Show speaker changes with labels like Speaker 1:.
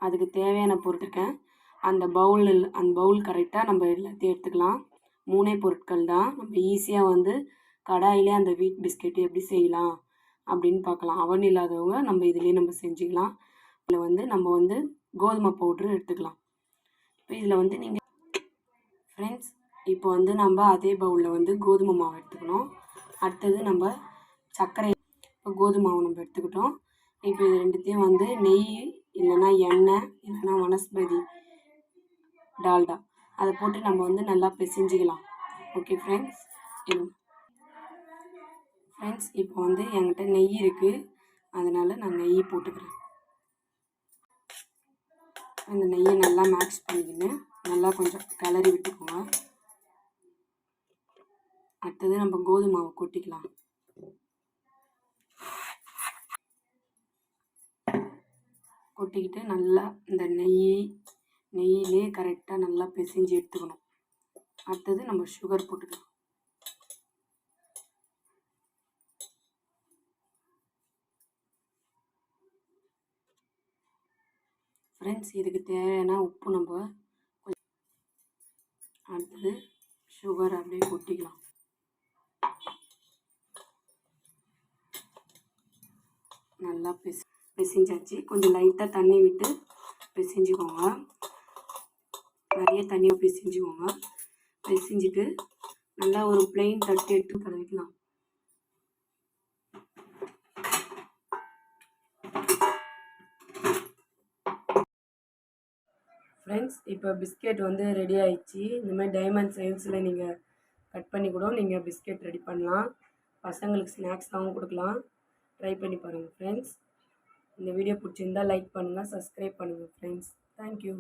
Speaker 1: அதுக்கு தேவையான பொருட்கள் அந்த பவுல் கரெக்டாக நம்ம எல்லாத்தையும் எடுத்துக்கலாம். 3 பொருட்கள் தான். நம்ம ஈஸியாக வந்து கடாயிலே அந்த வீட் பிஸ்கெட் எப்படி செய்யலாம் அப்படின்னு பார்க்கலாம். அவன் இல்லாதவங்க நம்ம இதுலேயே நம்ம செஞ்சுக்கலாம். இதில் வந்து நம்ம வந்து கோதுமை பவுட்ரு எடுத்துக்கலாம். இப்போ இதில் வந்து நீங்கள் ஃப்ரெண்ட்ஸ் இப்போ வந்து நம்ம அதே பவுலில் வந்து கோதுமை மாவு எடுத்துக்கணும். அடுத்தது நம்ம சர்க்கரை, இப்போ கோதுமை மாவு நம்ம எடுத்துக்கிட்டோம். இப்போ இது ரெண்டுத்தையும் வந்து நெய் இல்லைன்னா எண்ணெய் இல்லைன்னா வனஸ்பதி டால்டா அதை போட்டு நம்ம வந்து நல்லா பிசைஞ்சிக்கலாம். Okay friends. இப்போ வந்து என்கிட்ட நெய் இருக்குது, அதனால் நான் நெய் போட்டுக்கிறேன். அந்த நெய்யை நல்லா மிக்ஸ் பண்ணிக்கின்னு நல்லா கொஞ்சம் கிளறி விட்டுக்கோங்க. அடுத்தது நம்ம கோதுமை மாவு கொட்டிக்கலாம். கொட்டிக்கிட்டு நல்லா இந்த நெய்யிலே கரெக்டாக நல்லா பிசைஞ்சு எடுத்துக்கணும். அடுத்தது நம்ம சுகர் போட்டுக்கலாம். ஃப்ரெண்ட்ஸ் இதுக்கு தேவையான உப்பு நம்ம அடுத்தது சுகர் அப்படியே கொட்டிக்கலாம். நல்லா பிசைஞ்சாச்சு. கொஞ்சம் லைட்டாக தண்ணி விட்டு பிசைஞ்சுக்கோங்க. நிறைய தண்ணியை பிசைஞ்சுக்கோங்க. பிசைஞ்சிட்டு நல்லா ஒரு பிளெயின் தட்டு எடுத்து கலக்கலாம். ஃப்ரெண்ட்ஸ் இப்போ பிஸ்கெட் வந்து ரெடி ஆயிடுச்சு. இந்த மாதிரி டைமண்ட் சைஸில் நீங்கள் கட் பண்ணி கூட நீங்கள் பிஸ்கெட் ரெடி பண்ணலாம். பசங்களுக்கு ஸ்நாக்ஸாகவும் கொடுக்கலாம். ட்ரை பண்ணி பாருங்கள் ஃப்ரெண்ட்ஸ். இந்த வீடியோ பிடிச்சிருந்தால் லைக் பண்ணுங்கள், சப்ஸ்கிரைப் பண்ணுங்கள் ஃப்ரெண்ட்ஸ். தேங்க்யூ.